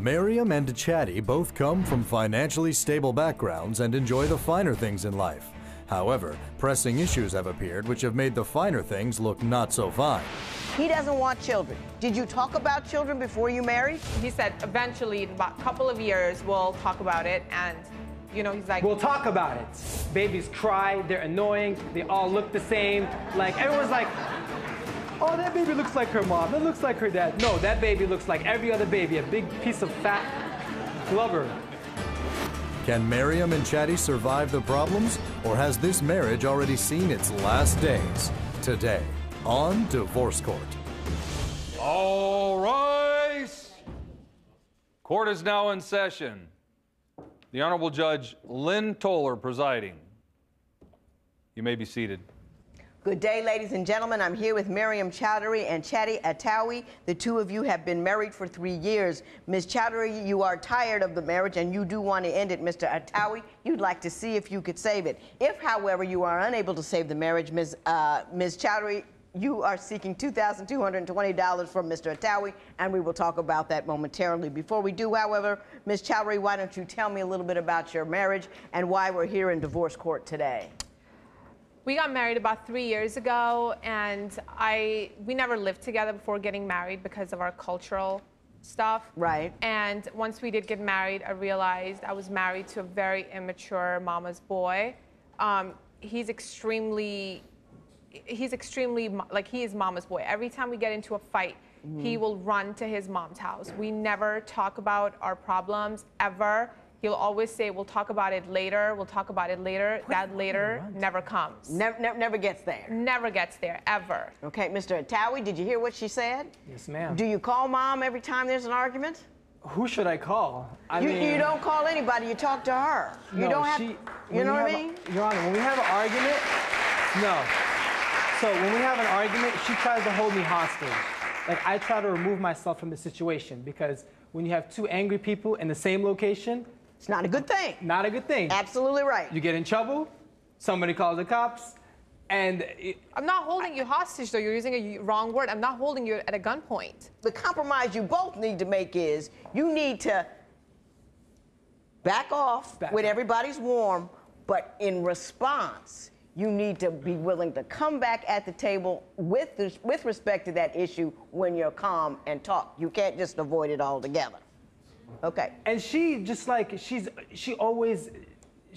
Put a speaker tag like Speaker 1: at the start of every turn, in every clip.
Speaker 1: Mariam and Chaddie both come from financially stable backgrounds and enjoy the finer things in life. However, pressing issues have appeared which have made the finer things look not so fine.
Speaker 2: He doesn't want children. Did you talk about children before you married?
Speaker 3: He said eventually, in about a couple of years, we'll talk about it. And, you know, he's like,
Speaker 4: we'll talk about it. Babies cry, they're annoying, they all look the same. Like, everyone's like, oh, that baby looks like her mom, that looks like her dad. No, that baby looks like every other baby, a big piece of fat blubber.
Speaker 1: Can Mariam and Chaddie survive the problems, or has this marriage already seen its last days? Today, on Divorce Court.
Speaker 5: All rise. Court is now in session. The Honorable Judge Lynn Toller presiding. You may be seated.
Speaker 2: Good day, ladies and gentlemen. I'm here with Mariam Chaddie and Chaddie Atawi. The two of you have been married for 3 years. Ms. Chaddie, you are tired of the marriage and you do want to end it. Mr. Atawi, you'd like to see if you could save it. If, however, you are unable to save the marriage, Ms. Chaddie, you are seeking $2,220 from Mr. Atawi, and we will talk about that momentarily. Before we do, however, Ms. Chaddie, why don't you tell me a little bit about your marriage and why we're here in divorce court today?
Speaker 3: we got married about 3 years ago, and we never lived together before getting married because of our cultural stuff.
Speaker 2: Right.
Speaker 3: And once we did get married, I realized I was married to a very immature mama's boy. He's extremely, like, he is mama's boy. Every time we get into a fight, he will run to his mom's house. We never talk about our problems, ever. He'll always say, we'll talk about it later, we'll talk about it later. That later never comes.
Speaker 2: Never gets there.
Speaker 3: Never gets there, ever.
Speaker 2: Okay, Mr. Atawi, did you hear what she said?
Speaker 4: Yes, ma'am.
Speaker 2: Do you call mom every time there's an argument?
Speaker 4: Who should I call?
Speaker 2: You don't call anybody, you talk to her. You
Speaker 4: No,
Speaker 2: don't have, you know what I mean?
Speaker 4: Your Honor, when we have an argument, no. So when we have an argument, she tries to hold me hostage. Like, I try to remove myself from the situation, because when you have two angry people in the same location,
Speaker 2: it's not a good thing.
Speaker 4: Not a good thing.
Speaker 2: Absolutely right.
Speaker 4: You get in trouble, somebody calls the cops, and...
Speaker 3: I'm not holding you hostage, though. You're using a wrong word. I'm not holding you at a gunpoint.
Speaker 2: The compromise you both need to make is you need to back off when everybody's warm, but in response, you need to be willing to come back at the table with respect to that issue when you're calm and talk. You can't just avoid it altogether. Okay.
Speaker 4: And she just like, she's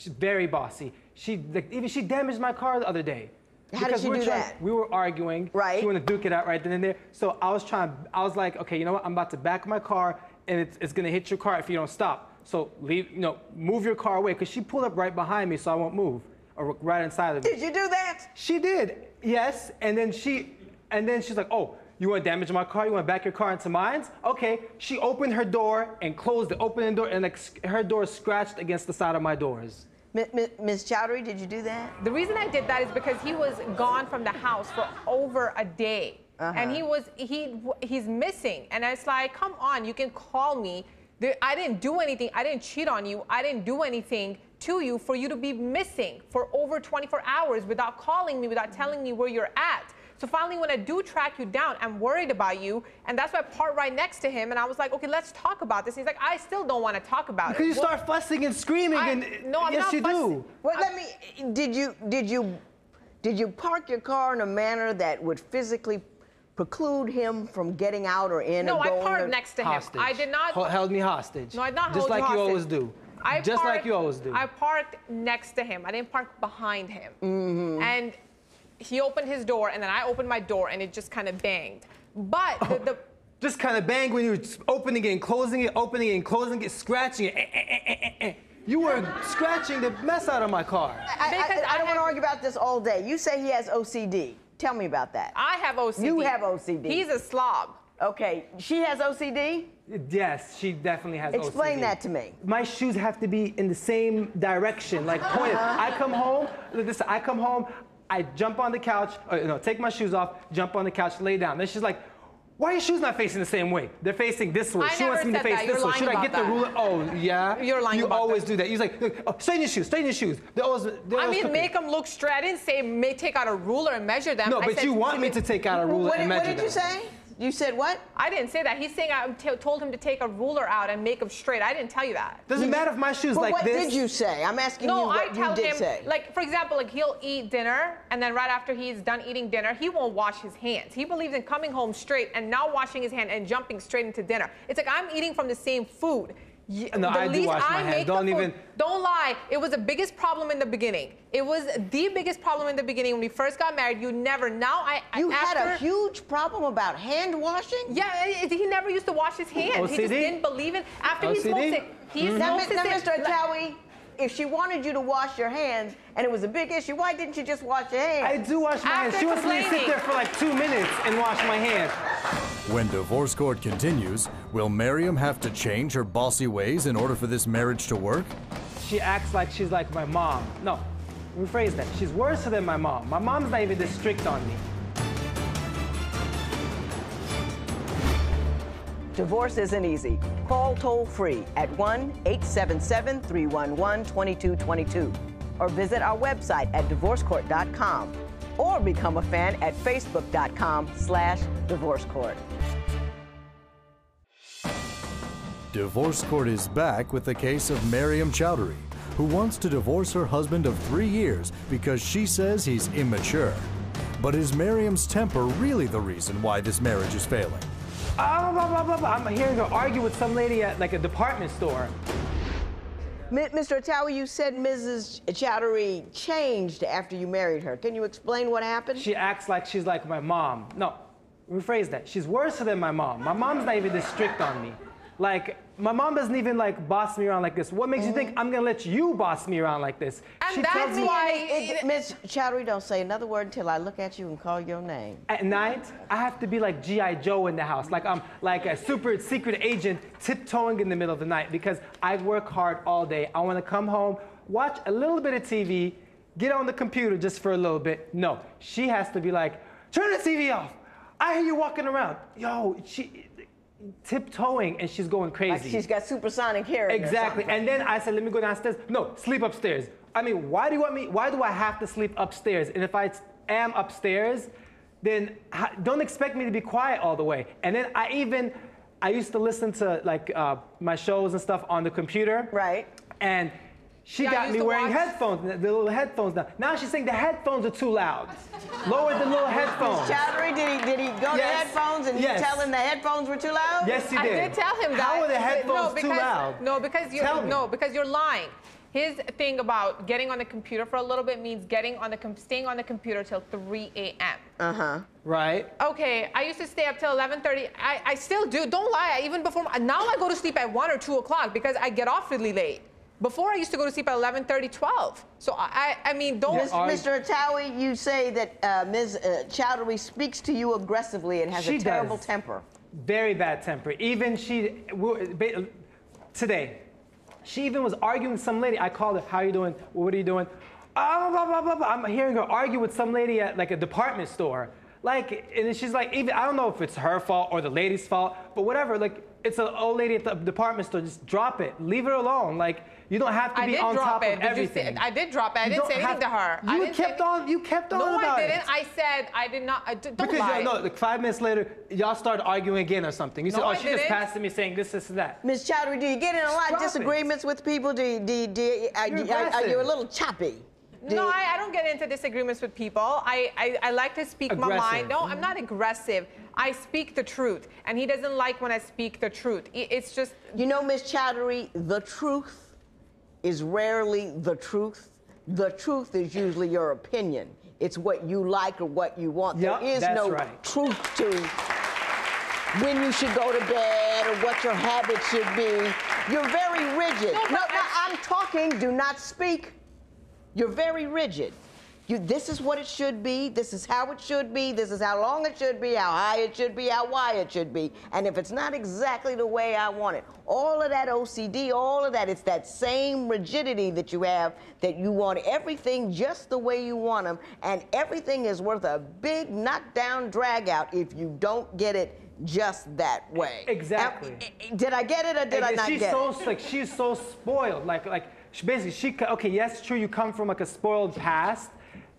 Speaker 4: very bossy. She damaged my car the other day.
Speaker 2: How did she do that?
Speaker 4: We were arguing.
Speaker 2: Right.
Speaker 4: She wanted to duke it out right then and there. So I was like, okay, you know what? I'm about to back my car, and it's gonna hit your car if you don't stop. So move your car away, because she pulled up right behind me, so I won't move, or right inside of me.
Speaker 2: Did you do that?
Speaker 4: She did, yes. And then she's like, oh, you want to damage my car? You want to back your car into mine? Okay. She opened her door and closed it, opened the door, and like, her door scratched against the side of my doors.
Speaker 2: Ms. Chaddie, did you do that?
Speaker 3: The reason I did that is because he was gone from the house for over a day. And he's missing. And it's like, come on, you can call me. I didn't do anything. I didn't cheat on you. I didn't do anything to you for you to be missing for over 24 hours without calling me, without telling me where you're at. So finally, when I do track you down, I'm worried about you, and that's why I parked right next to him, and I was like, okay, let's talk about this. He's like, I still don't want to talk about it.
Speaker 4: Because you start fussing and screaming,
Speaker 3: No, I'm
Speaker 4: yes,
Speaker 3: not
Speaker 4: you
Speaker 3: fussing.
Speaker 4: do.
Speaker 2: Well, did you park your car in a manner that would physically preclude him from getting out or in?
Speaker 3: No,
Speaker 2: and going
Speaker 3: I parked next to him.
Speaker 4: Hostage.
Speaker 3: I did not.
Speaker 4: Held me hostage.
Speaker 3: No, I did not
Speaker 4: Just
Speaker 3: hold you
Speaker 4: like you
Speaker 3: hostage.
Speaker 4: always do. Just like you always do.
Speaker 3: I parked next to him. I didn't park behind him. And he opened his door, and then I opened my door, and it just kind of banged. But
Speaker 4: just kind of banged when you were opening it and closing it, scratching it. You were scratching the mess out of my car.
Speaker 2: I don't want to argue about this all day. You say he has OCD. Tell me about that.
Speaker 3: I have OCD.
Speaker 2: You have OCD.
Speaker 3: He's a slob.
Speaker 2: Okay, she has OCD?
Speaker 4: Yes, she definitely has OCD.
Speaker 2: Explain that to me.
Speaker 4: My shoes have to be in the same direction, like pointed. I come home, I jump on the couch, take my shoes off, jump on the couch, lay down. Then she's like, why are your shoes not facing the same way? They're facing this way. She wants me to face this way. Should I get the ruler? Oh, yeah?
Speaker 3: You're lying about that.
Speaker 4: You always do that. He's like, oh, straighten your shoes, straighten your shoes.
Speaker 3: I mean, make them look straight. I didn't say take out a ruler and measure them.
Speaker 4: No, but you want me to take out a ruler and measure them.
Speaker 2: What did you say? You said what?
Speaker 3: I didn't say that. He's saying I told him to take a ruler out and make them straight. I didn't tell you that.
Speaker 4: Doesn't matter if my shoes
Speaker 2: But
Speaker 4: like
Speaker 2: what
Speaker 4: this.
Speaker 2: did you say? I'm asking you what you did say.
Speaker 3: Like, for example, like he'll eat dinner, and then right after he's done eating dinner, he won't wash his hands. He believes in coming home straight and now washing his hand and jumping straight into dinner. It's like I'm eating from the same food.
Speaker 4: No, I do wash my hands.
Speaker 3: Don't lie. It was the biggest problem in the beginning. It was the biggest problem in the beginning when we first got married. You never. Now
Speaker 2: You had a huge problem about hand washing?
Speaker 3: Yeah, he never used to wash his hands.
Speaker 4: OCD?
Speaker 3: He just didn't believe it. After he smokes it, he smokes it.
Speaker 2: Now, Mr. Atawi, if she wanted you to wash your hands and it was a big issue, why didn't you just wash your hands?
Speaker 4: I do wash my hands. She wants me to sit there for like 2 minutes and wash my hands.
Speaker 1: When divorce court continues, will Mariam have to change her bossy ways in order for this marriage to work?
Speaker 4: She acts like she's like my mom. No, rephrase that. She's worse than my mom. My mom's not even this strict on me.
Speaker 2: Divorce isn't easy. Call toll-free at 1-877-311-2222 or visit our website at divorcecourt.com or become a fan at facebook.com/divorcecourt.
Speaker 1: Divorce Court is back with the case of Mariam Chaddie, who wants to divorce her husband of 3 years because she says he's immature. But is Mariam's temper really the reason why this marriage is failing?
Speaker 4: I'm hearing her argue with some lady at like a department store.
Speaker 2: Mr. Atawi, you said Mrs. Chaddie changed after you married her. Can you explain what happened?
Speaker 4: She acts like she's like my mom. No, rephrase that. She's worse than my mom. My mom's not even this strict on me. Like, my mom doesn't even like boss me around like this. What makes you think I'm gonna let you boss me around like this?
Speaker 3: And
Speaker 4: She
Speaker 3: that's
Speaker 4: tells me
Speaker 3: why...
Speaker 2: Ms. Chaddie, don't say another word until I look at you and call your name.
Speaker 4: at night, I have to be like G.I. Joe in the house. Like I'm like a super secret agent tiptoeing in the middle of the night because I work hard all day. I wanna come home, watch a little bit of TV, get on the computer just for a little bit. No, she has to be like, turn the TV off. I hear you walking around. Yo, she tiptoeing and she's going crazy.
Speaker 2: Like she's got supersonic hearing.
Speaker 4: Exactly. And then I said, let me go downstairs. No, sleep upstairs. I mean, why do I have to sleep upstairs? And if I am upstairs, then don't expect me to be quiet all the way. And then I used to listen to like my shows and stuff on the computer.
Speaker 2: Right.
Speaker 4: And she got me wearing headphones, the little headphones now. Now she's saying the headphones are too loud. Lower the little headphones.
Speaker 2: Chaddie, did he go to headphones and you tell him the headphones were too loud?
Speaker 4: Yes, he did.
Speaker 3: I did tell him that.
Speaker 4: How are the headphones too loud?
Speaker 3: No, because you're lying. His thing about getting on the computer for a little bit means staying on the computer till 3 a.m.
Speaker 4: Right.
Speaker 3: Okay, I used to stay up till 11:30. I still do. Don't lie. Even before now, I go to sleep at 1 or 2 o'clock because I get off really late. Before I used to go to sleep at 11:30, 12. So I mean, don't.
Speaker 2: Mr. Atawi, you say that Ms. Chaddie speaks to you aggressively and has a terrible temper.
Speaker 4: Very bad temper. Even today, she even was arguing with some lady. I called her, how are you doing? What are you doing? I'm hearing her argue with some lady at like a department store. Like, and she's like, even I don't know if it's her fault or the lady's fault, but whatever. Like, it's an old lady at the department store. Just drop it. Leave her alone. Like, you don't have to be on top of everything.
Speaker 3: I did drop it. I didn't say anything to her.
Speaker 4: You kept on
Speaker 3: No,
Speaker 4: about
Speaker 3: I didn't.
Speaker 4: it.
Speaker 3: I said I did not. Don't
Speaker 4: because
Speaker 3: lie.
Speaker 4: No, like 5 minutes later, y'all started arguing again or something. You said,
Speaker 3: No,
Speaker 4: oh, she just passed me saying this, and that.
Speaker 2: Ms. Chaddie, do you get in a lot of disagreements with people? Are you a little choppy?
Speaker 3: No, I don't get into disagreements with people. I like to speak my mind. No, I'm not aggressive. I speak the truth, and he doesn't like when I speak the truth. It's just...
Speaker 2: You know, Ms. Chaddie, the truth is rarely the truth. The truth is usually your opinion. It's what you like or what you want.
Speaker 4: Yep,
Speaker 2: there is no truth to when you should go to bed or what your habits should be. You're very rigid. No, I'm talking. Do not speak. You're very rigid. This is what it should be. This is how it should be. This is how long it should be, how high it should be, how wide it should be. And if it's not exactly the way I want it, all of that OCD, all of that, it's that same rigidity that you have, that you want everything just the way you want them. And everything is worth a big knockdown drag out if you don't get it just that way.
Speaker 4: Exactly.
Speaker 2: Did I get it or did I not get it?
Speaker 4: Like, she's so spoiled. Like, okay, yes, true, you come from like a spoiled past,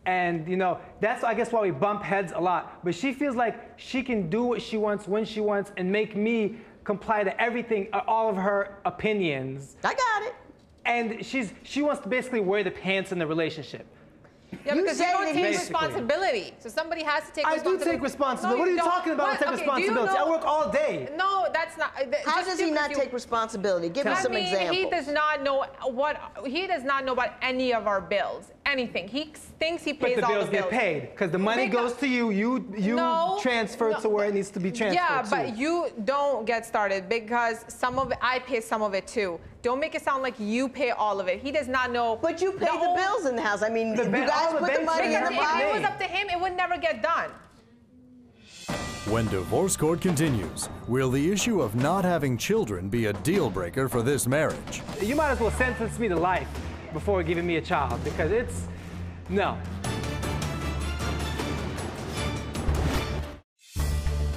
Speaker 4: And you know, that's I guess why we bump heads a lot. But she feels like she can do what she wants when she wants and make me comply to everything, all of her opinions.
Speaker 2: I got it.
Speaker 4: And she wants to basically wear the pants in the relationship.
Speaker 3: Yeah,
Speaker 2: You
Speaker 3: because you
Speaker 2: say
Speaker 3: don't
Speaker 2: that
Speaker 3: take
Speaker 2: he's-
Speaker 3: responsibility. So somebody has to take
Speaker 4: I
Speaker 3: responsibility.
Speaker 4: do take responsibility.
Speaker 3: No,
Speaker 4: What are you
Speaker 3: don't.
Speaker 4: talking about? I take
Speaker 3: Okay, do you
Speaker 4: responsibility. I
Speaker 3: know-
Speaker 4: work all day.
Speaker 3: No, that's not.
Speaker 2: How
Speaker 3: just
Speaker 2: does he not
Speaker 3: because
Speaker 2: take responsibility? Give me
Speaker 3: I
Speaker 2: some
Speaker 3: mean,
Speaker 2: examples.
Speaker 3: he does not know he does not know about any of our bills, anything. He thinks he pays
Speaker 4: But the
Speaker 3: all
Speaker 4: bills
Speaker 3: the bills.
Speaker 4: get paid because the money
Speaker 3: Because-
Speaker 4: goes to you. You
Speaker 3: No,
Speaker 4: transfer to where it needs to be transferred
Speaker 3: Yeah,
Speaker 4: to.
Speaker 3: but you don't get started because some of it, I pay some of it too. Don't make it sound like you pay all of it. He does not know.
Speaker 2: But you pay the
Speaker 3: whole-
Speaker 2: bills in the house. I mean,
Speaker 4: The
Speaker 2: you
Speaker 4: ba-
Speaker 2: guys
Speaker 4: all the
Speaker 2: put the
Speaker 4: banks
Speaker 2: money in
Speaker 4: are
Speaker 2: the
Speaker 3: Because
Speaker 4: your
Speaker 3: if
Speaker 2: pot.
Speaker 3: it
Speaker 4: name.
Speaker 3: was up to him, it would never get done.
Speaker 1: When divorce court continues, will the issue of not having children be a deal breaker for this marriage?
Speaker 4: You might as well sentence me to life before giving me a child because it's no.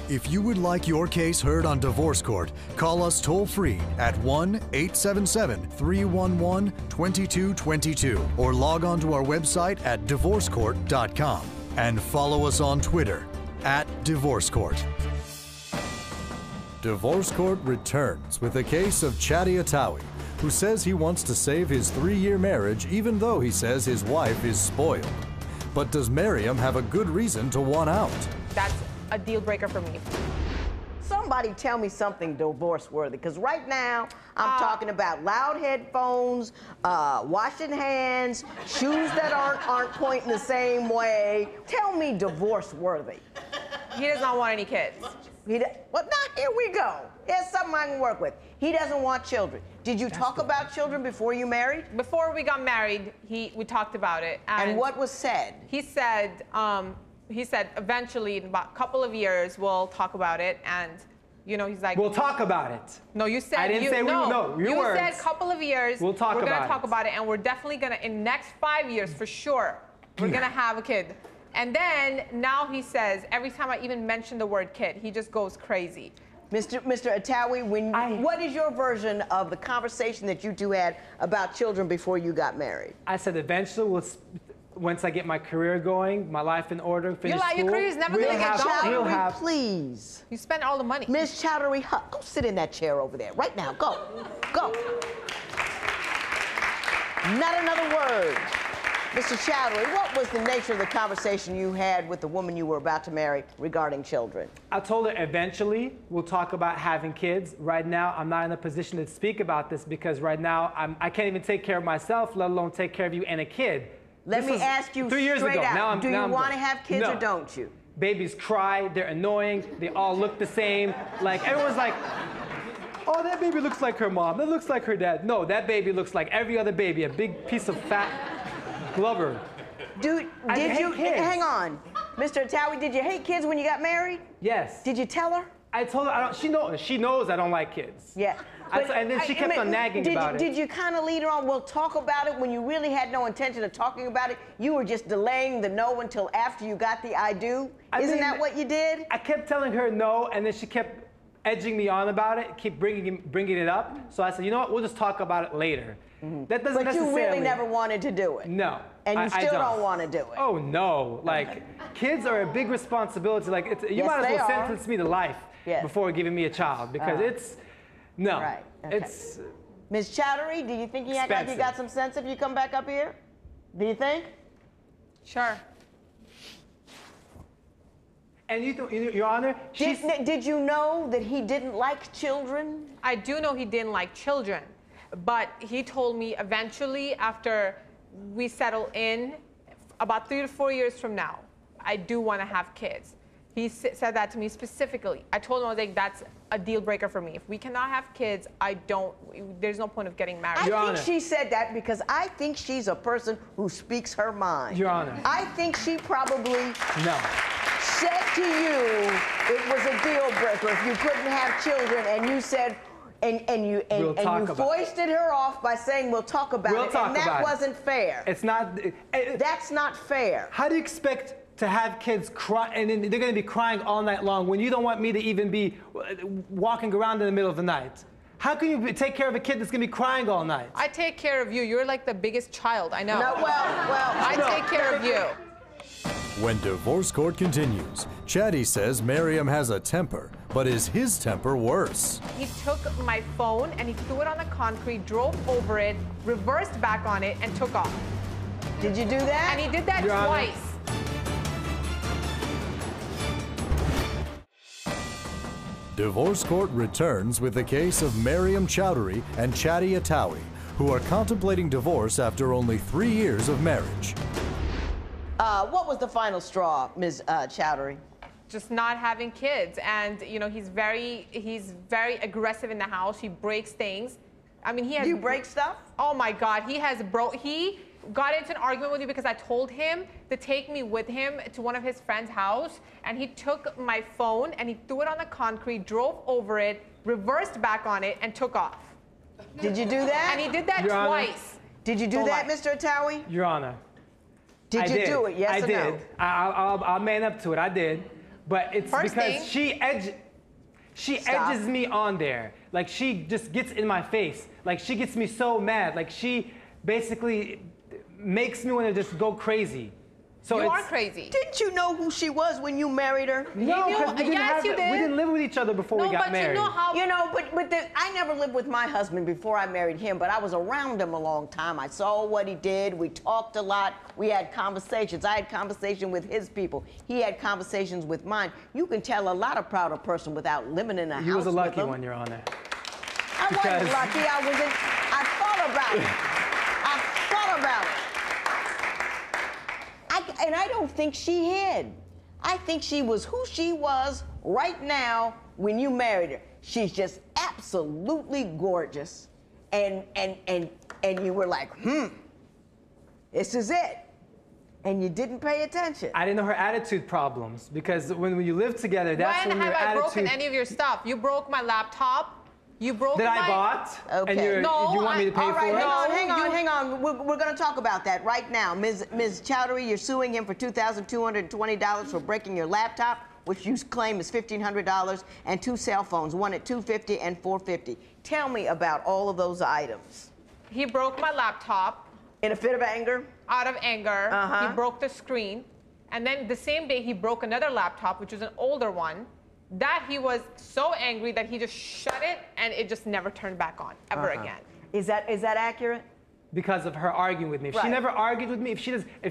Speaker 1: If you would like your case heard on divorce court, call us toll-free at 1-877-311-2222 or log on to our website at divorcecourt.com and follow us on Twitter at Divorce Court. Divorce Court returns with a case of Chaddie, who says he wants to save his 3-year marriage even though he says his wife is spoiled. But does Mariam have a good reason to want out?
Speaker 3: That's a deal breaker for me.
Speaker 2: Somebody tell me something divorce-worthy, because right now I'm talking about loud headphones, washing hands, shoes that aren't pointing the same way. Tell me divorce-worthy.
Speaker 3: He does not want any kids.
Speaker 2: Well, now here we go. Here's something I can work with. He doesn't want children. Did you talk about children before you married?
Speaker 3: Before we got married, we talked about it.
Speaker 2: And what was said?
Speaker 3: He said eventually in about a couple of years we'll talk about it, and you know he's like,
Speaker 4: We'll talk about it.
Speaker 3: no, you said
Speaker 4: I didn't
Speaker 3: you,
Speaker 4: say we
Speaker 3: no,
Speaker 4: no, your
Speaker 3: you
Speaker 4: words.
Speaker 3: said couple of years
Speaker 4: We'll talk
Speaker 3: we're
Speaker 4: about
Speaker 3: gonna talk
Speaker 4: it.
Speaker 3: about it, and we're definitely gonna in next 5 years for sure we're gonna have a kid. And then now he says every time I even mention the word kid, he just goes crazy.
Speaker 2: Mr. Atawi, what is your version of the conversation that you two had about children before you got married?
Speaker 4: I said eventually once I get my career going, my life in order, finish school,
Speaker 3: your career's never
Speaker 4: we'll
Speaker 3: gonna get
Speaker 4: have-
Speaker 3: going.
Speaker 4: we'll
Speaker 2: Chaudhry,
Speaker 4: have-
Speaker 2: please.
Speaker 3: You spend all the money.
Speaker 2: Miss Chaudhry, go sit in that chair over there right now. Go. Go. Not another word. Mr. Chaudhry, what was the nature of the conversation you had with the woman you were about to marry regarding children?
Speaker 4: I told her eventually we'll talk about having kids. Right now, I'm not in a position to speak about this because right now I can't even take care of myself, let alone take care of you and a kid.
Speaker 2: Let
Speaker 4: This
Speaker 2: me
Speaker 4: was
Speaker 2: ask you
Speaker 4: 3 years
Speaker 2: straight
Speaker 4: ago.
Speaker 2: out.
Speaker 4: Now I'm,
Speaker 2: Do
Speaker 4: now
Speaker 2: you
Speaker 4: I'm
Speaker 2: want to
Speaker 4: good.
Speaker 2: have kids
Speaker 4: No.
Speaker 2: or don't you?
Speaker 4: Babies cry, they're annoying, they all look the same. Like everyone's like, oh, that baby looks like her mom, that looks like her dad. No, that baby looks like every other baby, a big piece of fat blubber.
Speaker 2: Did
Speaker 4: hate
Speaker 2: you,
Speaker 4: kids.
Speaker 2: hang on. Mr. Atawi, did you hate kids when you got married?
Speaker 4: Yes.
Speaker 2: Did you tell her?
Speaker 4: I told her, she knows I don't like kids.
Speaker 2: Yeah.
Speaker 4: And then she kept on nagging about it.
Speaker 2: Did you kind of lead her on, we'll talk about it, when you really had no intention of talking about it? You were just delaying the no until after you got the I do? Isn't that what you did?
Speaker 4: I kept telling her no, and then she kept edging me on about it, keep bringing it up. So I said, you know what, we'll just talk about it later. That doesn't
Speaker 2: But you
Speaker 4: necessarily...
Speaker 2: really never wanted to do it?
Speaker 4: No.
Speaker 2: And you
Speaker 4: I
Speaker 2: still don't want to do it?
Speaker 4: Oh, no. Like, kids are a big responsibility. Like, you
Speaker 2: Yes,
Speaker 4: might as
Speaker 2: they
Speaker 4: well
Speaker 2: are.
Speaker 4: sentence me to life before giving me a child because it's... No.
Speaker 2: Right. Okay.
Speaker 4: It's...
Speaker 2: Ms. Chaudhry, do you think you act like you
Speaker 4: Expensive.
Speaker 2: got some sense if you come back up here? Do you think?
Speaker 3: Sure.
Speaker 4: And Your Honor,
Speaker 2: Did you know that he didn't like children?
Speaker 3: I do know he didn't like children, but he told me eventually after we settle in, about 3 to 4 years from now, I do want to have kids. He said that to me specifically. I told him, I was like, that's a deal breaker for me. If we cannot have kids, there's no point of getting married.
Speaker 4: Your
Speaker 2: I think
Speaker 4: Honor.
Speaker 2: she said that because I think she's a person who speaks her mind.
Speaker 4: Your Honor.
Speaker 2: I think she probably
Speaker 4: No.
Speaker 2: said to you it was a deal breaker if you couldn't have children, and you said, and you foisted her off by saying we'll talk about
Speaker 4: We'll
Speaker 2: it,
Speaker 4: talk
Speaker 2: and that
Speaker 4: about it.
Speaker 2: wasn't fair.
Speaker 4: It's not...
Speaker 2: That's not fair.
Speaker 4: How do you expect to have kids cry, and then they're going to be crying all night long when you don't want me to even be walking around in the middle of the night? How can you take care of a kid that's going to be crying all night?
Speaker 3: I take care of you. You're like the biggest child. I know.
Speaker 2: No, well,
Speaker 3: I take care of you.
Speaker 1: When divorce court continues, Chaddie says Mariam has a temper, but is his temper worse?
Speaker 3: He took my phone and he threw it on the concrete, drove over it, reversed back on it, and took off.
Speaker 2: Did you do that?
Speaker 3: And he did that
Speaker 4: Your Honor.
Speaker 3: twice.
Speaker 1: Divorce court returns with the case of Mariam Chaddie and Chaddie Atawi, who are contemplating divorce after only 3 years of marriage.
Speaker 2: What was the final straw, Ms. Chaddie?
Speaker 3: Just not having kids, and you know he's very aggressive in the house. He breaks things. I mean, he has.
Speaker 2: Do you break stuff?
Speaker 3: Oh my God, he got into an argument with me because I told him to take me with him to one of his friend's house, and he took my phone and he threw it on the concrete, drove over it, reversed back on it, and took off.
Speaker 2: Did you do that?
Speaker 3: And he did that
Speaker 4: Your Honor.
Speaker 3: twice.
Speaker 2: Did you do
Speaker 3: Don't
Speaker 2: that,
Speaker 3: lie.
Speaker 2: Mr. Atawi?
Speaker 4: Your Honor.
Speaker 2: Did you do it? Yes
Speaker 4: I
Speaker 2: or
Speaker 4: did.
Speaker 2: no?
Speaker 4: I'll man up to it. I did. But it's
Speaker 3: First
Speaker 4: because
Speaker 3: thing-
Speaker 4: she
Speaker 2: Stop.
Speaker 4: edges me on there. Like, she just gets in my face. Like, she gets me so mad. Like, she basically makes me want to just go crazy. So
Speaker 3: You are
Speaker 4: it's,
Speaker 3: crazy.
Speaker 2: Didn't you know who she was when you married her?
Speaker 4: No,
Speaker 3: knew-
Speaker 4: because we didn't
Speaker 3: yes, you did.
Speaker 4: we didn't live with each other before
Speaker 3: No,
Speaker 4: we got
Speaker 3: but
Speaker 4: married.
Speaker 3: you know how.
Speaker 2: You know, but I never lived with my husband before I married him, but I was around him a long time. I saw what he did. We talked a lot. We had conversations. I had conversations with his people. He had conversations with mine. You can tell a lot of prouder person without living in a
Speaker 4: He
Speaker 2: house
Speaker 4: was a
Speaker 2: with
Speaker 4: lucky
Speaker 2: them.
Speaker 4: one, Your Honor.
Speaker 2: I wasn't
Speaker 4: because-
Speaker 2: lucky. I thought about it. I thought about it. And I don't think she hid. I think she was who she was right now when you married her. She's just absolutely gorgeous. And you were like, this is it. And you didn't pay attention.
Speaker 4: I didn't know her attitude problems because when you live together, that's
Speaker 3: When
Speaker 4: when
Speaker 3: have
Speaker 4: your
Speaker 3: I
Speaker 4: attitude
Speaker 3: broken any of your stuff? You broke my laptop. You broke
Speaker 4: that
Speaker 3: my.
Speaker 4: I bought.
Speaker 2: Okay.
Speaker 4: And you're,
Speaker 3: No,
Speaker 4: you want me to pay
Speaker 2: All right,
Speaker 4: for it?
Speaker 2: hang on. We're going to talk about that right now. Ms. Chaddie, you're suing him for $2,220 for breaking your laptop, which you claim is $1,500, and 2 cell phones, one at $250 and $450. Tell me about all of those items.
Speaker 3: He broke my laptop.
Speaker 2: In a fit of anger?
Speaker 3: Out of anger,
Speaker 2: Uh-huh.
Speaker 3: he broke the screen. And then the same day, he broke another laptop, which was an older one. That he was so angry that he just shut it, and it just never turned back on, ever again.
Speaker 2: Is that accurate?
Speaker 4: Because of her arguing with me. If
Speaker 2: Right.
Speaker 4: she never argued with me, if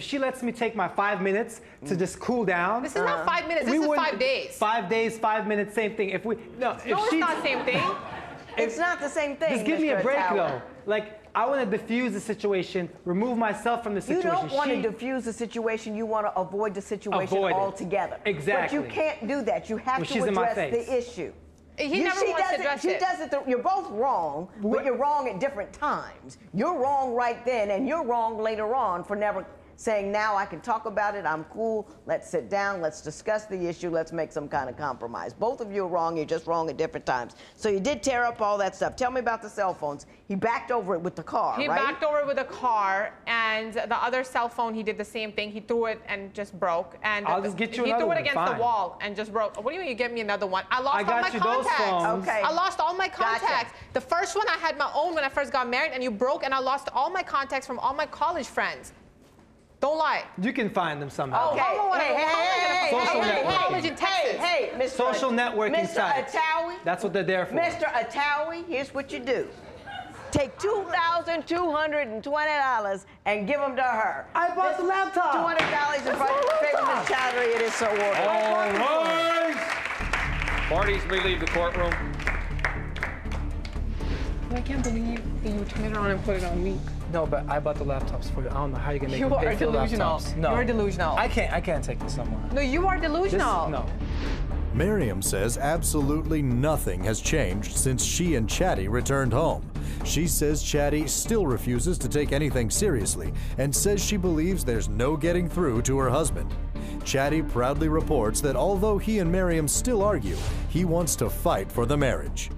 Speaker 4: she lets me take my 5 minutes to just cool down.
Speaker 3: This is not 5 minutes, this is 5 days.
Speaker 4: 5 days, 5 minutes, same thing. If
Speaker 3: No, it's not the same thing.
Speaker 2: It's not the same thing.
Speaker 4: Just give me
Speaker 2: Mr.
Speaker 4: a break
Speaker 2: Atawi.
Speaker 4: though. Like, I want to diffuse the situation, remove myself from the
Speaker 2: You
Speaker 4: situation.
Speaker 2: don't want to diffuse the situation. You want to avoid the situation
Speaker 4: Avoid it.
Speaker 2: altogether.
Speaker 4: Exactly.
Speaker 2: But you can't do that. You have
Speaker 4: Well,
Speaker 2: to
Speaker 4: she's in my
Speaker 2: address
Speaker 4: face.
Speaker 2: the issue.
Speaker 3: He never wants to address
Speaker 2: She
Speaker 3: it.
Speaker 2: does it. You're both wrong, but you're wrong at different times. You're wrong right then, and you're wrong later on for never saying, now I can talk about it, I'm cool, let's sit down, let's discuss the issue, let's make some kind of compromise. Both of you are wrong, you're just wrong at different times. So you did tear up all that stuff. Tell me about the cell phones. He backed over it with the car,
Speaker 3: He
Speaker 2: right?
Speaker 3: backed over with a car, and the other cell phone, he did the same thing. He threw it and just broke. And
Speaker 4: I'll just get you
Speaker 3: he
Speaker 4: another
Speaker 3: threw it
Speaker 4: one,
Speaker 3: against
Speaker 4: fine.
Speaker 3: the wall and just broke. What do you mean you get me another one? I lost
Speaker 4: I
Speaker 3: all
Speaker 4: got
Speaker 3: my
Speaker 4: you those
Speaker 3: contacts.
Speaker 4: phones.
Speaker 2: Okay.
Speaker 3: I lost all my
Speaker 2: Gotcha.
Speaker 3: contacts. The first one I had my own when I first got married, and you broke, and I lost all my contacts from all my college friends. Don't lie.
Speaker 4: You can find them somehow.
Speaker 2: Okay.
Speaker 3: How am I gonna
Speaker 4: Social
Speaker 3: go to
Speaker 4: networking.
Speaker 3: college in Texas?
Speaker 2: Hey, Mr.
Speaker 4: Social networking
Speaker 2: Mr.
Speaker 4: sites.
Speaker 2: Atawi.
Speaker 4: That's what they're there for.
Speaker 2: Mr. Atawi, here's what you do. Take $2,220 and give them to her.
Speaker 4: I bought the laptop.
Speaker 2: $200 in favor of Ms. Chaddie. It is so ordered.
Speaker 5: All right. Parties may leave the courtroom.
Speaker 3: I can't believe that you turned it around and put it on me.
Speaker 4: No, but I bought the laptops for you. I don't know how you're gonna make
Speaker 3: You
Speaker 4: me pay
Speaker 3: are
Speaker 4: for the
Speaker 3: delusional.
Speaker 4: laptops. No.
Speaker 3: You're delusional.
Speaker 4: I can't take this somewhere.
Speaker 3: No, you are delusional.
Speaker 4: No.
Speaker 1: Mariam says absolutely nothing has changed since she and Chaddie returned home. She says Chaddie still refuses to take anything seriously and says she believes there's no getting through to her husband. Chaddie proudly reports that although he and Mariam still argue, he wants to fight for the marriage.